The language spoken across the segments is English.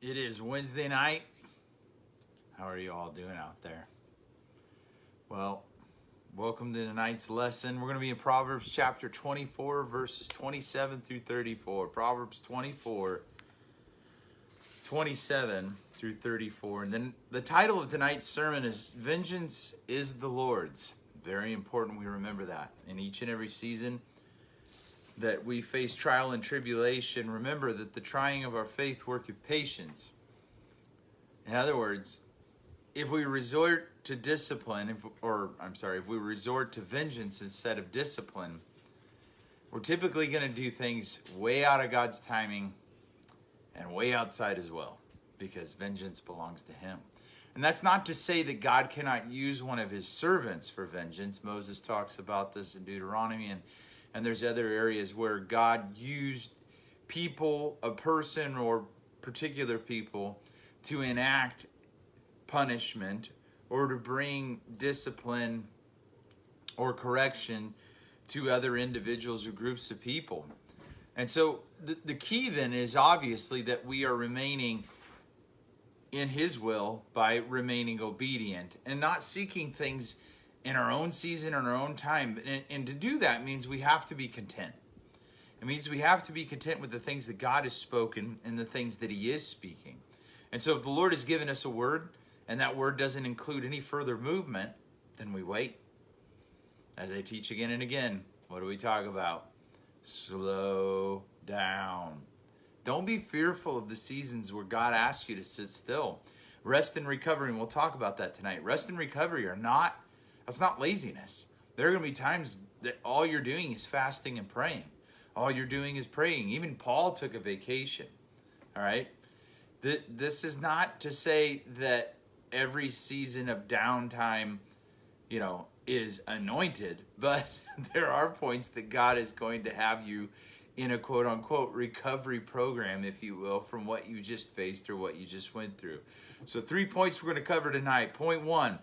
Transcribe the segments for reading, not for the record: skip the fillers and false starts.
It is Wednesday night. How are you all doing out there? Well, welcome to tonight's lesson. We're going to be in Proverbs chapter 24, verses 27 through 34. Proverbs 24, 27 through 34. And then the title of tonight's sermon is Vengeance is the Lord's. Very important we remember that. In each and every season that we face trial and tribulation, remember that the trying of our faith worketh patience. In other words, if we resort to discipline, if we resort to vengeance instead of discipline, we're typically going to do things way out of God's timing and way outside as well, because vengeance belongs to Him. And that's not to say that God cannot use one of His servants for vengeance. Moses talks about this in Deuteronomy, and there's other areas where God used people, a person or particular people, to enact punishment or to bring discipline or correction to other individuals or groups of people. And so the key then is obviously that we are remaining in His will by remaining obedient and not seeking things in our own season, in our own time. And to do that means we have to be content. It means we have to be content with the things that God has spoken and the things that He is speaking. And so if the Lord has given us a word and that word doesn't include any further movement, then we wait. As I teach again and again, what do we talk about? Slow down. Don't be fearful of the seasons where God asks you to sit still. Rest and recovery, and we'll talk about that tonight. Rest and recovery that's not laziness. There are going to be times that all you're doing is fasting and praying. All you're doing is praying. Even Paul took a vacation. All right? This is not to say that every season of downtime, is anointed, but there are points that God is going to have you in a quote-unquote recovery program, if you will, from what you just faced or what you just went through. So 3 points we're going to cover tonight. Point 1,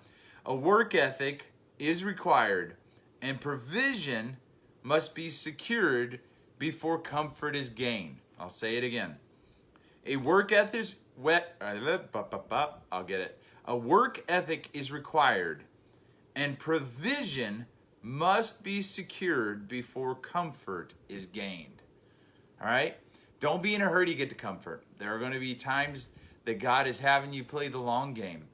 a work ethic is required and provision must be secured before comfort is gained. I'll say it again. A work ethic A work ethic is required and provision must be secured before comfort is gained. All right? Don't be in a hurry to get to comfort. There are going to be times that God is having you play the long game.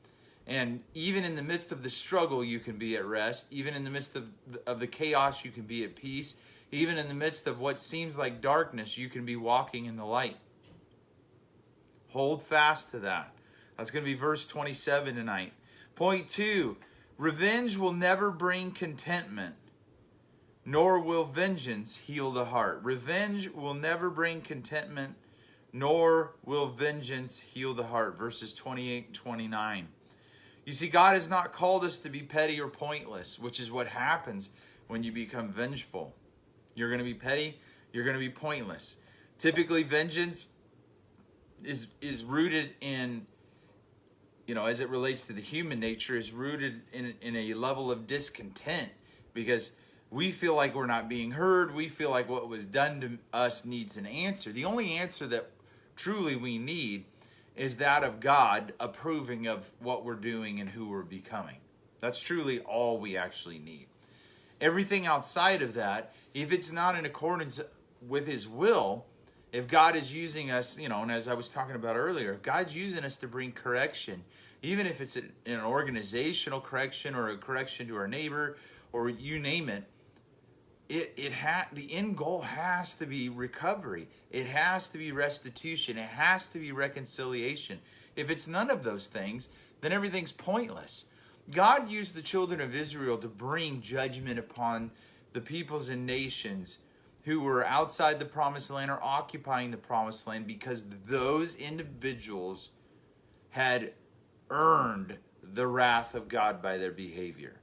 And even in the midst of the struggle, you can be at rest. Even in the midst of the chaos, you can be at peace. Even in the midst of what seems like darkness, you can be walking in the light. Hold fast to that. That's going to be verse 27 tonight. Point 2, revenge will never bring contentment, nor will vengeance heal the heart. Revenge will never bring contentment, nor will vengeance heal the heart. Verses 28 and 29. You see, God has not called us to be petty or pointless, which is what happens when you become vengeful. You're going to be petty, you're going to be pointless. Typically, vengeance is rooted in, as it relates to the human nature, is rooted in a level of discontent because we feel like we're not being heard. We feel like what was done to us needs an answer. The only answer that truly we need is that of God approving of what we're doing and who we're becoming. That's truly all we actually need. Everything outside of that, if it's not in accordance with His will, if God is using us, and as I was talking about earlier, if God's using us to bring correction, even if it's an organizational correction or a correction to our neighbor or you name it, the end goal has to be recovery. It has to be restitution. It has to be reconciliation. If it's none of those things, then everything's pointless. God used the children of Israel to bring judgment upon the peoples and nations who were outside the promised land or occupying the promised land because those individuals had earned the wrath of God by their behavior.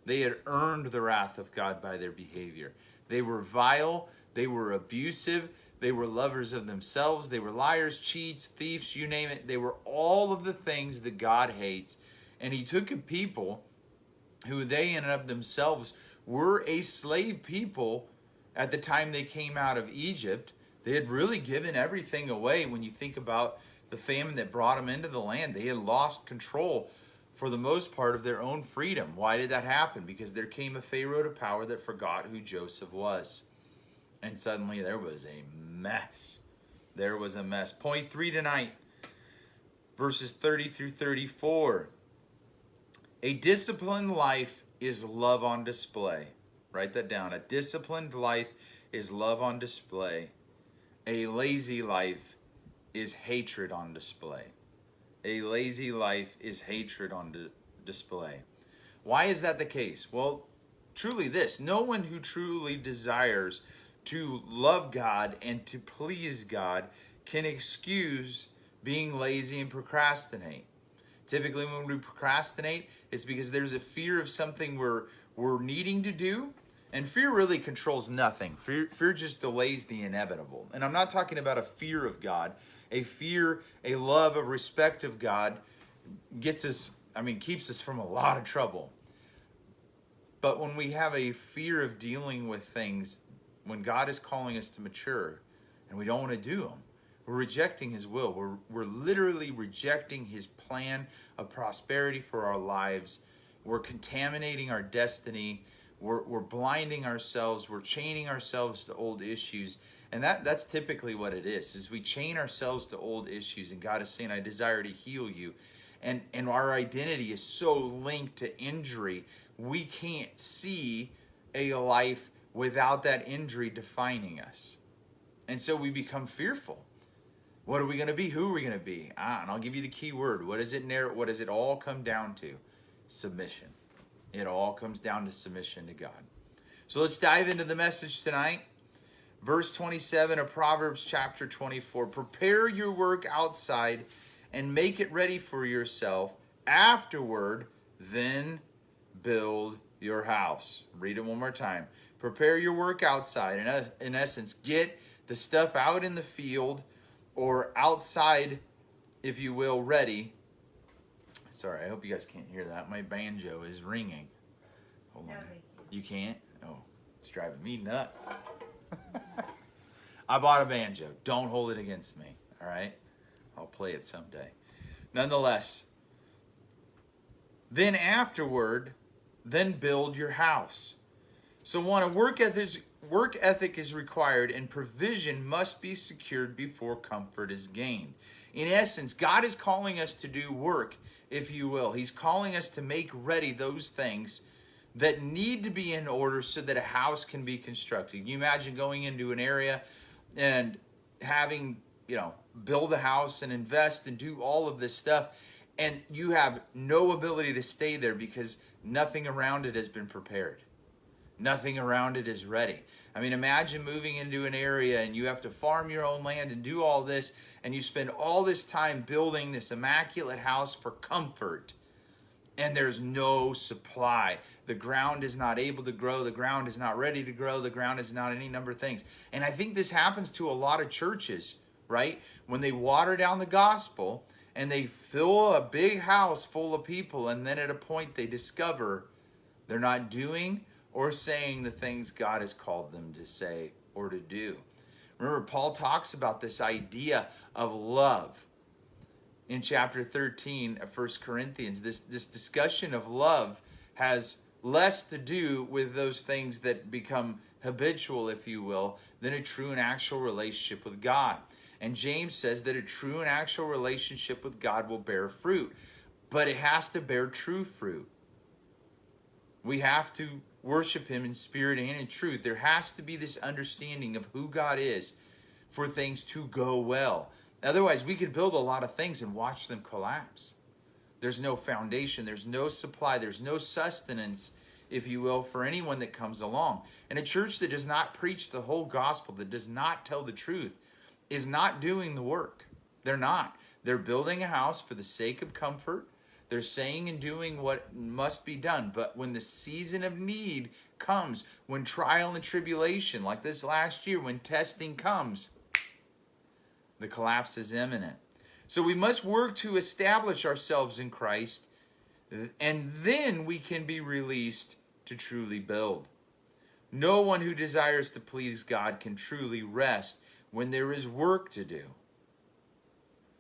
They had earned the wrath of God by their behavior. They were vile, they were abusive, they were lovers of themselves, they were liars, cheats, thieves, you name it. They were all of the things that God hates. And He took a people who they in and of themselves were a slave people at the time they came out of Egypt. They had really given everything away when you think about the famine that brought them into the land. They had lost control for the most part of their own freedom. Why did that happen? Because there came a Pharaoh to power that forgot who Joseph was. And suddenly there was a mess. There was a mess. Point 3 tonight, verses 30 through 34. A disciplined life is love on display. Write that down. A disciplined life is love on display. A lazy life is hatred on display. A lazy life is hatred on display. Why is that the case? Well, truly this. No one who truly desires to love God and to please God can excuse being lazy and procrastinate. Typically when we procrastinate, it's because there's a fear of something we're needing to do. And fear really controls nothing. Fear just delays the inevitable. And I'm not talking about a fear of God. A fear, a love, a respect of God keeps us from a lot of trouble. But when we have a fear of dealing with things, when God is calling us to mature and we don't want to do them, we're rejecting his will. We're literally rejecting his plan of prosperity for our lives. We're contaminating our destiny. We're blinding ourselves. We're chaining ourselves to old issues. And that's typically what it is we chain ourselves to old issues. And God is saying, I desire to heal you. And our identity is so linked to injury, we can't see a life without that injury defining us. And so we become fearful. What are we going to be? Who are we going to be? And I'll give you the key word. What does it all come down to? Submission. It all comes down to submission to God. So let's dive into the message tonight. Verse 27 of Proverbs chapter 24. Prepare your work outside and make it ready for yourself. Afterward, then build your house. Read it one more time. Prepare your work outside. In essence, get the stuff out in the field or outside, if you will, ready. Sorry, I hope you guys can't hear that. My banjo is ringing. Hold on. You can't? Oh, it's driving me nuts. I bought a banjo. Don't hold it against me, all right? I'll play it someday. Nonetheless, then afterward, then build your house. So a work ethic is required, and provision must be secured before comfort is gained. In essence, God is calling us to do work, if you will. He's calling us to make ready those things that need to be in order so that a house can be constructed. You imagine going into an area and having, build a house and invest and do all of this stuff, and you have no ability to stay there because nothing around it has been prepared. Nothing around it is ready. Imagine moving into an area and you have to farm your own land and do all this, and you spend all this time building this immaculate house for comfort, and there's no supply. The ground is not able to grow. The ground is not ready to grow. The ground is not any number of things. And I think this happens to a lot of churches, right? When they water down the gospel and they fill a big house full of people, and then at a point they discover they're not doing or saying the things God has called them to say or to do. Remember, Paul talks about this idea of love in chapter 13 of 1 Corinthians. This discussion of love has less to do with those things that become habitual, if you will, than a true and actual relationship with God. And James says that a true and actual relationship with God will bear fruit, but it has to bear true fruit. We have to worship him in spirit and in truth. There has to be this understanding of who God is for things to go well. Otherwise, we could build a lot of things and watch them collapse. There's no foundation, there's no supply, there's no sustenance, if you will, for anyone that comes along. And a church that does not preach the whole gospel, that does not tell the truth, is not doing the work. They're not. They're building a house for the sake of comfort. They're saying and doing what must be done. But when the season of need comes, when trial and tribulation, like this last year, when testing comes, the collapse is imminent. So we must work to establish ourselves in Christ, and then we can be released to truly build. No one who desires to please God can truly rest when there is work to do.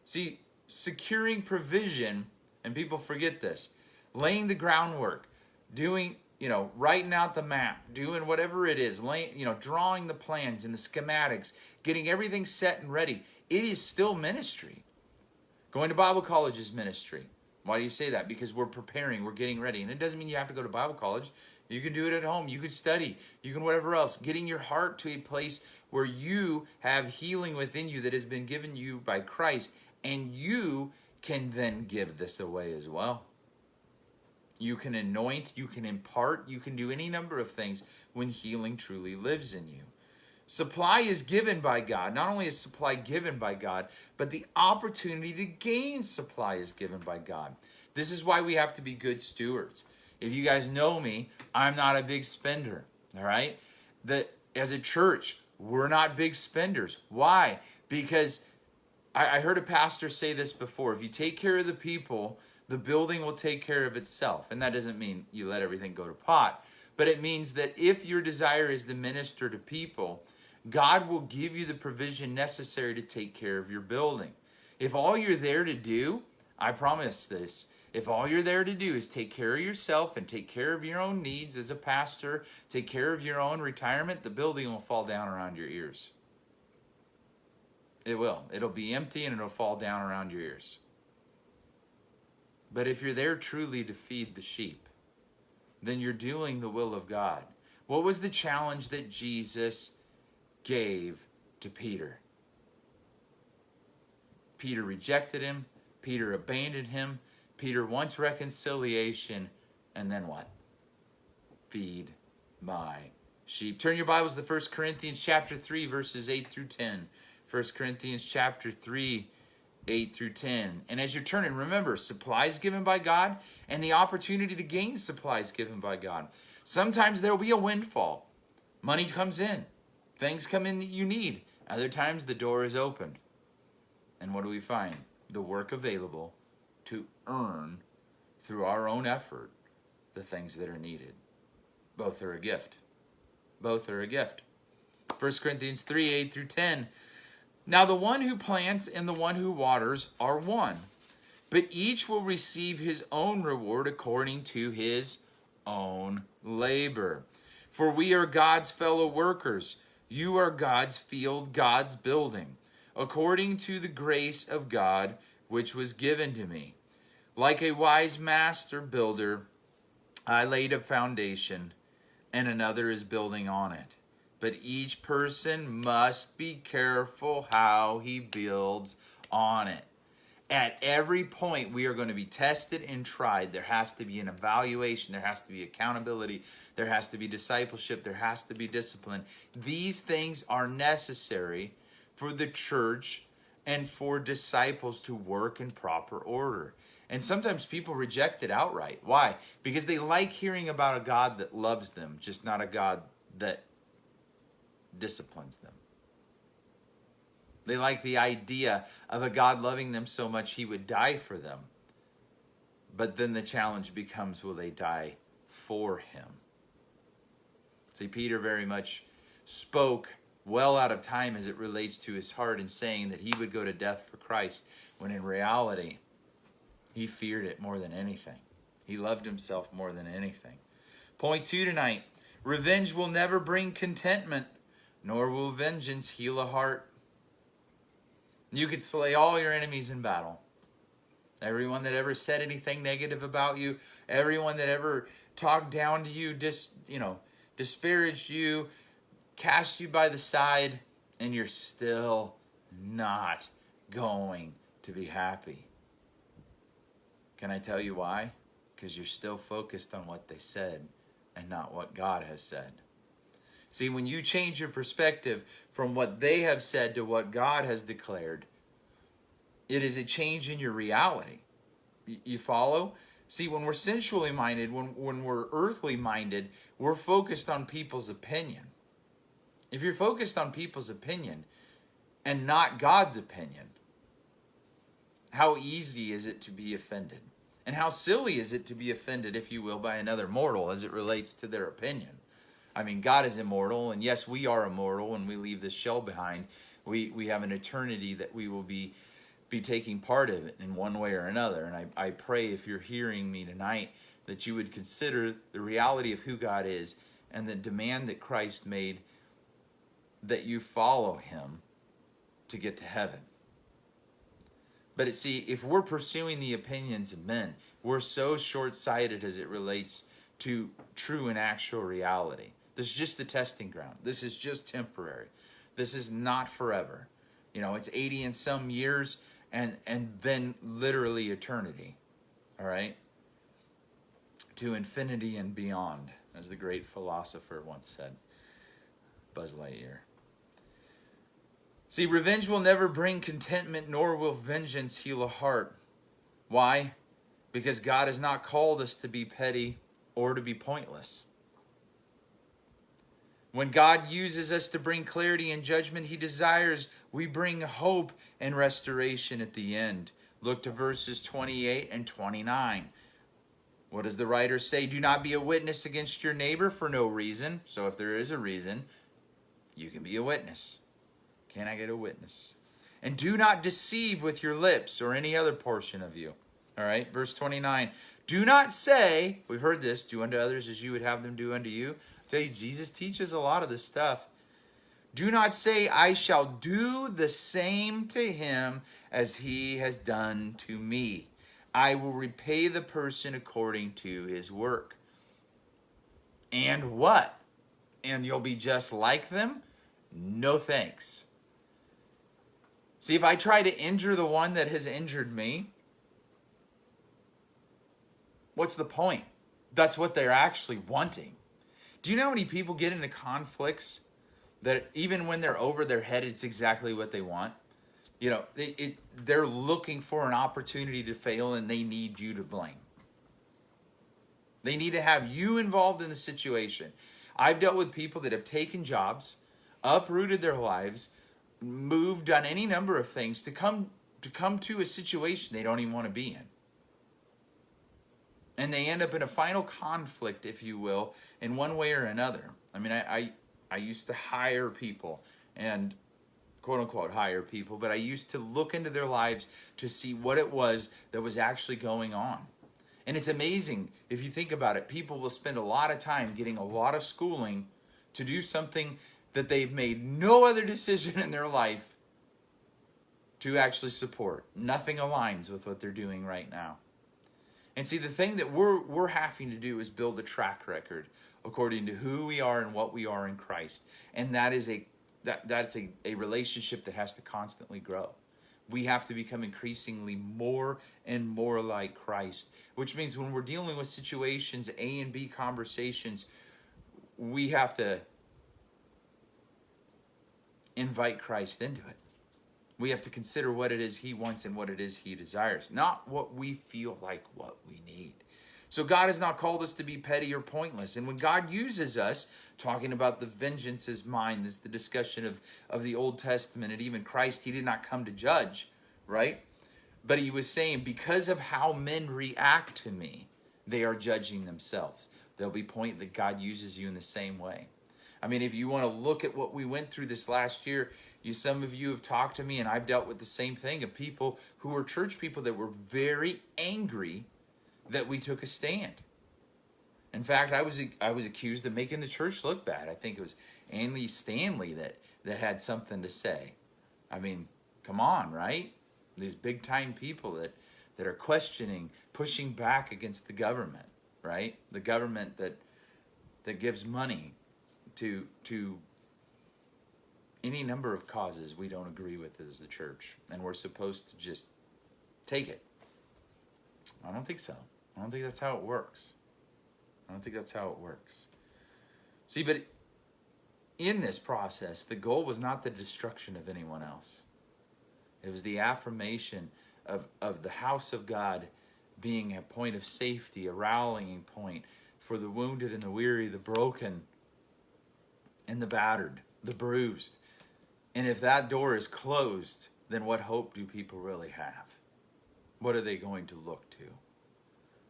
See, securing provision, and people forget this, laying the groundwork, doing, writing out the map, doing whatever it is, drawing the plans and the schematics, getting everything set and ready. It is still ministry. Going to Bible college is ministry. Why do you say that? Because we're preparing, we're getting ready. And it doesn't mean you have to go to Bible college. You can do it at home. You can study. You can whatever else. Getting your heart to a place where you have healing within you that has been given you by Christ. And you can then give this away as well. You can anoint, you can impart, you can do any number of things when healing truly lives in you. Supply is given by God. Not only is supply given by God, but the opportunity to gain supply is given by God. This is why we have to be good stewards. If you guys know me, I'm not a big spender, all right? As a church, we're not big spenders. Why? Because I heard a pastor say this before. If you take care of the people, the building will take care of itself. And that doesn't mean you let everything go to pot. But it means that if your desire is to minister to people, God will give you the provision necessary to take care of your building. If all you're there to do, I promise this, if all you're there to do is take care of yourself and take care of your own needs as a pastor, take care of your own retirement, the building will fall down around your ears. It will. It'll be empty and it'll fall down around your ears. But if you're there truly to feed the sheep, then you're doing the will of God. What was the challenge that Jesus gave to Peter? Peter rejected him. Peter abandoned him. Peter wants reconciliation. And then what? Feed my sheep. Turn your Bibles to 1 Corinthians chapter 3, verses 8 through 10. 1 Corinthians chapter 3, 8 through 10. And as you're turning, remember, supplies given by God and the opportunity to gain supplies given by God. Sometimes there will be a windfall. Money comes in. Things come in that you need. Other times the door is opened. And what do we find? The work available to earn through our own effort the things that are needed. Both are a gift. Both are a gift. 1 Corinthians 3, 8 through 10. Now the one who plants and the one who waters are one, but each will receive his own reward according to his own labor. For we are God's fellow workers. You are God's field, God's building, according to the grace of God which was given to me. Like a wise master builder, I laid a foundation, and another is building on it. But each person must be careful how he builds on it. At every point, we are going to be tested and tried. There has to be an evaluation. There has to be accountability. There has to be discipleship. There has to be discipline. These things are necessary for the church and for disciples to work in proper order. And sometimes people reject it outright. Why? Because they like hearing about a God that loves them, just not a God that disciplines them. They like the idea of a God loving them so much he would die for them. But then the challenge becomes, will they die for him? See, Peter very much spoke well out of time as it relates to his heart in saying that he would go to death for Christ, when in reality, he feared it more than anything. He loved himself more than anything. Point 2 tonight, revenge will never bring contentment, nor will vengeance heal a heart. You could slay all your enemies in battle. Everyone that ever said anything negative about you, everyone that ever talked down to you, disparaged you, cast you by the side, and you're still not going to be happy. Can I tell you why? Because you're still focused on what they said and not what God has said. See, when you change your perspective from what they have said to what God has declared, it is a change in your reality. You follow? See, when we're sensually minded, when we're earthly minded, we're focused on people's opinion. If you're focused on people's opinion and not God's opinion, how easy is it to be offended? And how silly is it to be offended, if you will, by another mortal as it relates to their opinion? I mean, God is immortal, and yes, we are immortal when we leave this shell behind. We have an eternity that we will be be taking part of it in one way or another. And I pray, if you're hearing me tonight, that you would consider the reality of who God is and the demand that Christ made that you follow him to get to heaven. But see, if we're pursuing the opinions of men, we're so short-sighted as it relates to true and actual reality. This is just the testing ground. This is just temporary. This is not forever. You know, it's 80 and some years and then literally eternity. All right? To infinity and beyond, as the great philosopher once said, Buzz Lightyear. See, revenge will never bring contentment, nor will vengeance heal a heart. Why? Because God has not called us to be petty or to be pointless. When God uses us to bring clarity and judgment, he desires we bring hope and restoration at the end. Look to verses 28 and 29. What does the writer say? Do not be a witness against your neighbor for no reason. So if there is a reason, you can be a witness. Can I get a witness? And do not deceive with your lips or any other portion of you. All right, verse 29. Do not say, we've heard this, do unto others as you would have them do unto you. I tell you, Jesus teaches a lot of this stuff. Do not say, I shall do the same to him as he has done to me. I will repay the person according to his work. And what? And you'll be just like them? No thanks. See, if I try to injure the one that has injured me, what's the point? That's what they're actually wanting. Do you know how many people get into conflicts that even when they're over their head, it's exactly what they want? You know, they're looking for an opportunity to fail and they need you to blame. They need to have you involved in the situation. I've dealt with people that have taken jobs, uprooted their lives, moved, done any number of things to come to a situation they don't even want to be in. And they end up in a final conflict, if you will, in one way or another. I mean, I used to hire people and quote unquote hire people, but I used to look into their lives to see what it was that was actually going on. And it's amazing, if you think about it, people will spend a lot of time getting a lot of schooling to do something that they've made no other decision in their life to actually support. Nothing aligns with what they're doing right now. And see, the thing that we're having to do is build a track record according to who we are and what we are in Christ. And that's a relationship that has to constantly grow. We have to become increasingly more and more like Christ, which means when we're dealing with situations, A and B conversations, we have to invite Christ into it. We have to consider what it is he wants and what it is he desires, not what we feel like what we need. So God has not called us to be petty or pointless. And when God uses us, talking about the vengeance is mine, this is the discussion of the Old Testament and even Christ, he did not come to judge, right? But he was saying, because of how men react to me, they are judging themselves. There'll be a point that God uses you in the same way. I mean, if you want to look at what we went through this last year, some of you have talked to me, and I've dealt with the same thing of people who were church people that were very angry that we took a stand. In fact, I was accused of making the church look bad. I think it was Andy Stanley that had something to say. I mean, come on, right? These big time people that are questioning, pushing back against the government, right? The government that gives money to any number of causes we don't agree with as the church, and we're supposed to just take it. I don't think so. I don't think that's how it works. See, but in this process, the goal was not the destruction of anyone else. It was the affirmation of the house of God being a point of safety, a rallying point for the wounded and the weary, the broken and the battered, the bruised. And if that door is closed, then what hope do people really have? What are they going to look to?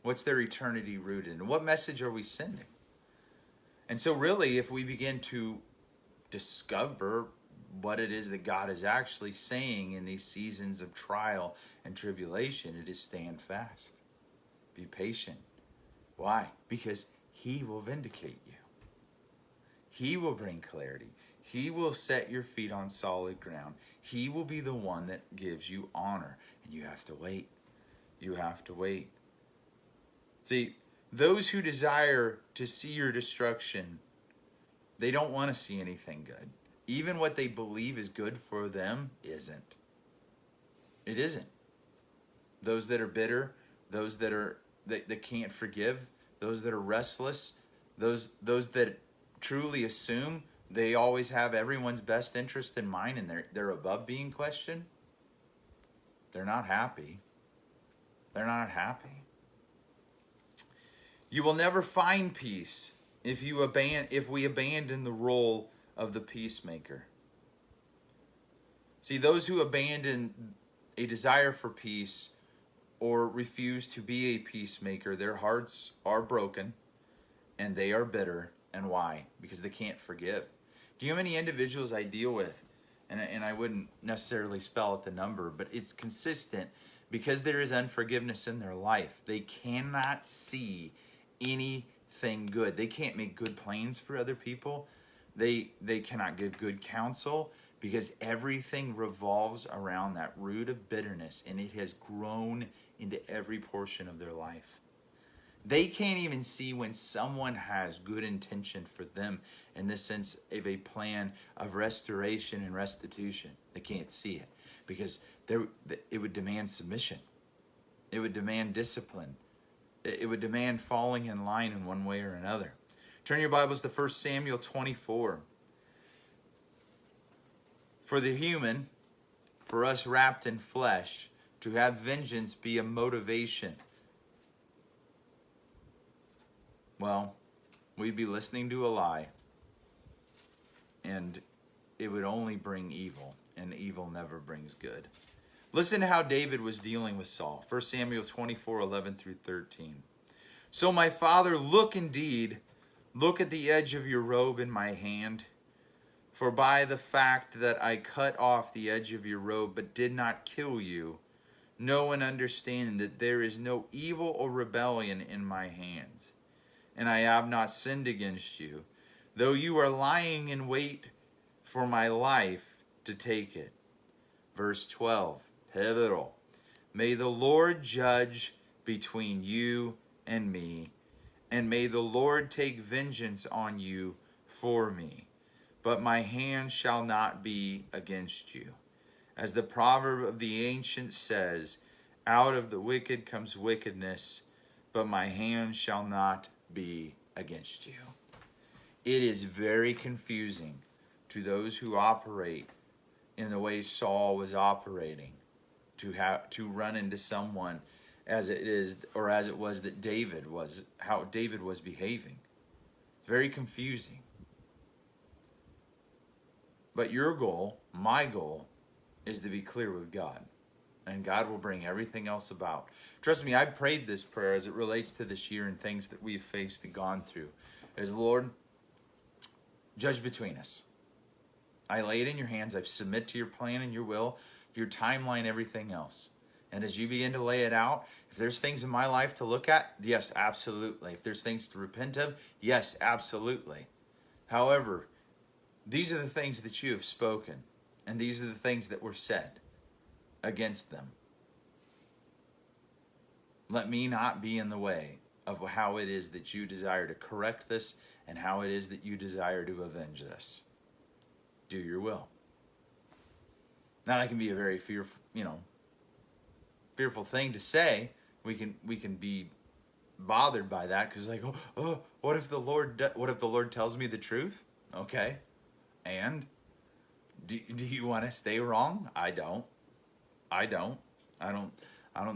What's their eternity rooted in? What message are we sending? And so really, if we begin to discover what it is that God is actually saying in these seasons of trial and tribulation. It is stand fast. Be patient. Why? Because he will vindicate you. He will bring clarity. He will set your feet on solid ground. He will be the one that gives you honor. And you have to wait. You have to wait. See, those who desire to see your destruction, they don't want to see anything good. Even what they believe is good for them isn't. It isn't. Those that are bitter, those that can't forgive, those that are restless, those that truly assume they always have everyone's best interest in mind and they're above being questioned, they're not happy. They're not happy. You will never find peace if we abandon the role of the peacemaker. See, those who abandon a desire for peace or refuse to be a peacemaker, their hearts are broken and they are bitter. And why? Because they can't forgive. Do you know how many individuals I deal with? And I wouldn't necessarily spell out the number, but it's consistent because there is unforgiveness in their life. They cannot see anything good. They can't make good plans for other people. They cannot give good counsel because everything revolves around that root of bitterness, and it has grown into every portion of their life. They can't even see when someone has good intention for them in the sense of a plan of restoration and restitution. They can't see it because it would demand submission. It would demand discipline. It would demand falling in line in one way or another. Turn your Bibles to 1 Samuel 24. For the human, for us wrapped in flesh, to have vengeance be a motivation, well, we'd be listening to a lie, and it would only bring evil, and evil never brings good. Listen to how David was dealing with Saul. 1 Samuel 24, 11 through 13. So my father, look at the edge of your robe in my hand. For by the fact that I cut off the edge of your robe but did not kill you, know and understand that there is no evil or rebellion in my hands. And I have not sinned against you, though you are lying in wait for my life to take it. Verse 12, pivotal. May the Lord judge between you and me, and may the Lord take vengeance on you for me. But my hand shall not be against you. As the proverb of the ancient says, out of the wicked comes wickedness, but my hand shall not be against you. It is very confusing to those who operate in the way Saul was operating to run into someone as it is, or as it was that David was, how David was behaving. It's very confusing. But your goal, my goal, is to be clear with God. And God will bring everything else about. Trust me, I prayed this prayer as it relates to this year and things that we've faced and gone through. As Lord, judge between us. I lay it in your hands. I submit to your plan and your will, your timeline, everything else. And as you begin to lay it out, if there's things in my life to look at, yes, absolutely. If there's things to repent of, yes, absolutely. However, these are the things that you have spoken, and these are the things that were said against them. Let me not be in the way of how it is that you desire to correct this and how it is that you desire to avenge this. Do your will. Now that can be a very fearful thing to say. We can be bothered by that because like, what if the Lord tells me the truth? Okay, and do you want to stay wrong? I don't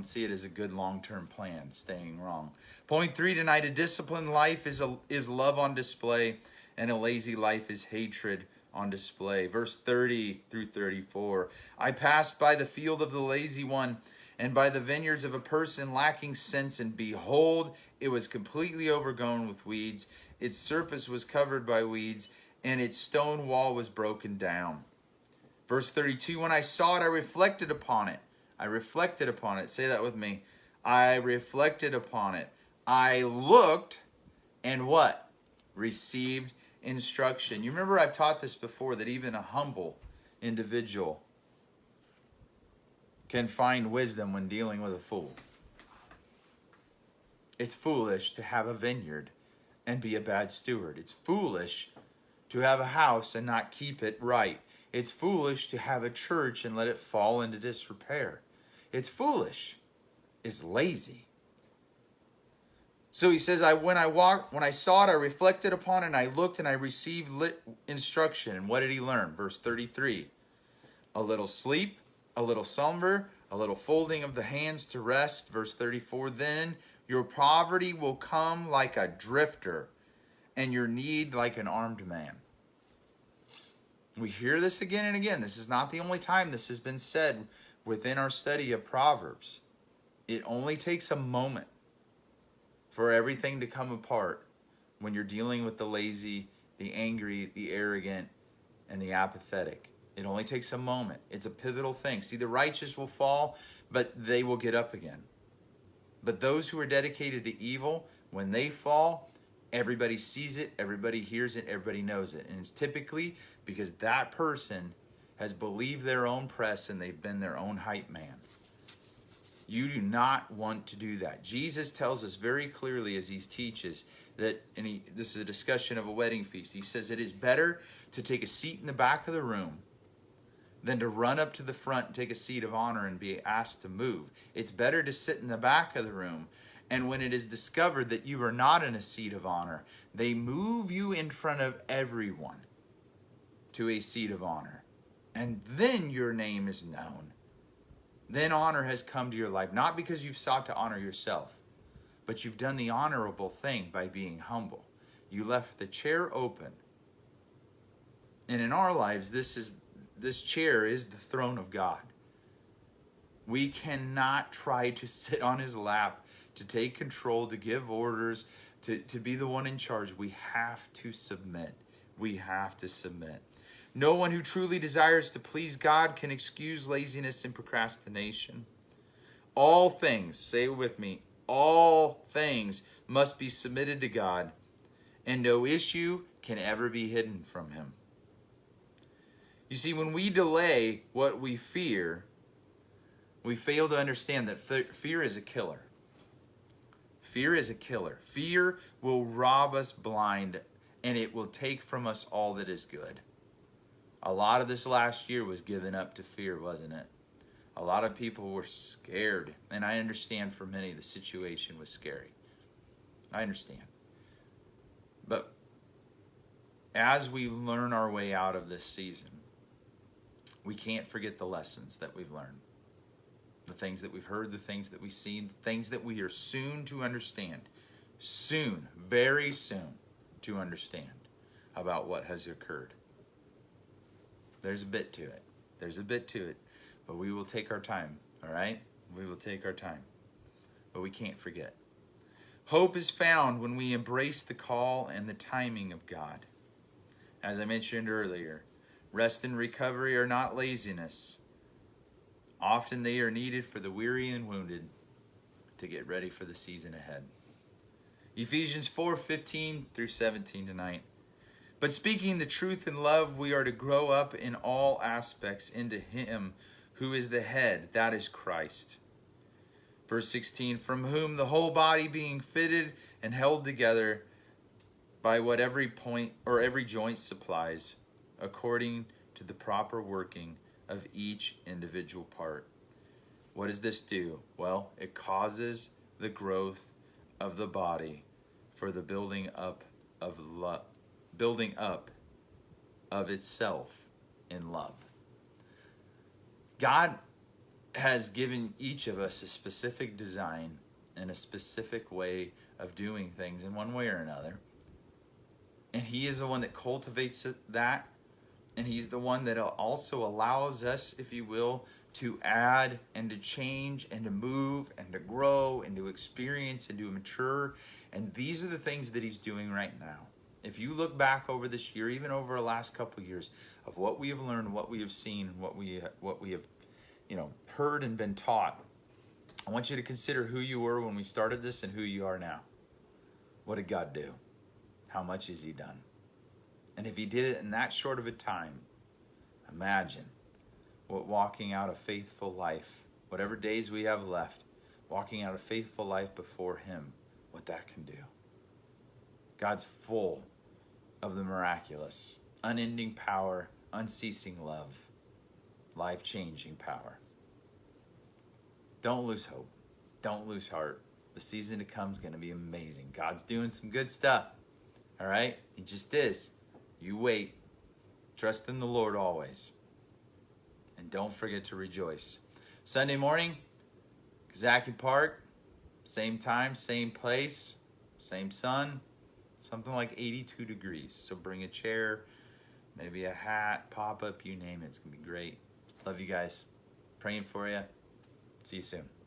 see it as a good long-term plan, staying wrong. Point 3 tonight, a disciplined life is love on display, and a lazy life is hatred on display. Verse 30 through 34. I passed by the field of the lazy one, and by the vineyards of a person lacking sense, and behold, it was completely overgrown with weeds. Its surface was covered by weeds, and its stone wall was broken down. Verse 32, when I saw it, I reflected upon it. I reflected upon it. Say that with me. I reflected upon it. I looked and what? Received instruction. You remember I've taught this before, that even a humble individual can find wisdom when dealing with a fool. It's foolish to have a vineyard and be a bad steward. It's foolish to have a house and not keep it right. It's foolish to have a church and let it fall into disrepair. It's foolish. It's lazy. So he says, when I saw it, I reflected upon it, and I looked and I received instruction. And what did he learn? Verse 33. A little sleep, a little slumber, a little folding of the hands to rest. Verse 34. Then your poverty will come like a drifter, and your need like an armed man. We hear this again and again. This is not the only time this has been said within our study of Proverbs. It only takes a moment for everything to come apart when you're dealing with the lazy, the angry, the arrogant, and the apathetic. It only takes a moment. It's a pivotal thing. See, the righteous will fall, but they will get up again. But those who are dedicated to evil, when they fall, everybody sees it, everybody hears it, everybody knows it. And it's typically because that person has believed their own press and they've been their own hype man. You do not want to do that. Jesus tells us very clearly as he teaches that, and this is a discussion of a wedding feast. He says it is better to take a seat in the back of the room than to run up to the front and take a seat of honor and be asked to move. It's better to sit in the back of the room, and when it is discovered that you are not in a seat of honor, they move you in front of everyone to a seat of honor. And then your name is known. Then honor has come to your life, not because you've sought to honor yourself, but you've done the honorable thing by being humble. You left the chair open. And in our lives, this chair is the throne of God. We cannot try to sit on his lap, to take control, to give orders, to be the one in charge. We have to submit. We have to submit. No one who truly desires to please God can excuse laziness and procrastination. All things, say it with me, all things must be submitted to God, and no issue can ever be hidden from him. You see, when we delay what we fear, we fail to understand that fear is a killer. Fear is a killer. Fear will rob us blind, and it will take from us all that is good. A lot of this last year was given up to fear, wasn't it? A lot of people were scared, and I understand for many the situation was scary. I understand. But as we learn our way out of this season, we can't forget the lessons that we've learned. The things that we've heard, the things that we've seen, the things that we are soon to understand. Soon, very soon to understand about what has occurred. There's a bit to it. There's a bit to it. But we will take our time, all right? We will take our time. But we can't forget. Hope is found when we embrace the call and the timing of God. As I mentioned earlier, rest and recovery are not laziness. Often they are needed for the weary and wounded to get ready for the season ahead. Ephesians 4:15 through 17 tonight. But speaking the truth in love, we are to grow up in all aspects into him who is the head, that is Christ. Verse 16, from whom the whole body being fitted and held together by what every point or every joint supplies, according to the proper working of each individual part. What does this do? Well, it causes the growth of the body for the building up of itself in love. God has given each of us a specific design and a specific way of doing things in one way or another. And he is the one that cultivates that. And he's the one that also allows us, if you will, to add and to change and to move and to grow and to experience and to mature. And these are the things that he's doing right now. If you look back over this year, even over the last couple of years, of what we have learned, what we have seen, what we have, heard and been taught, I want you to consider who you were when we started this and who you are now. What did God do? How much has He done? And if He did it in that short of a time, imagine what walking out a faithful life, whatever days we have left, walking out a faithful life before Him, what that can do. God's full of the miraculous, unending power, unceasing love, life-changing power. Don't lose hope. Don't lose heart. The season to come is going to be amazing. God's doing some good stuff. All right? He just is. You wait. Trust in the Lord always. And don't forget to rejoice. Sunday morning, Kazaki Park, same time, same place, same sun, something like 82 degrees. So bring a chair, maybe a hat, pop-up, you name it. It's going to be great. Love you guys. Praying for you. See you soon.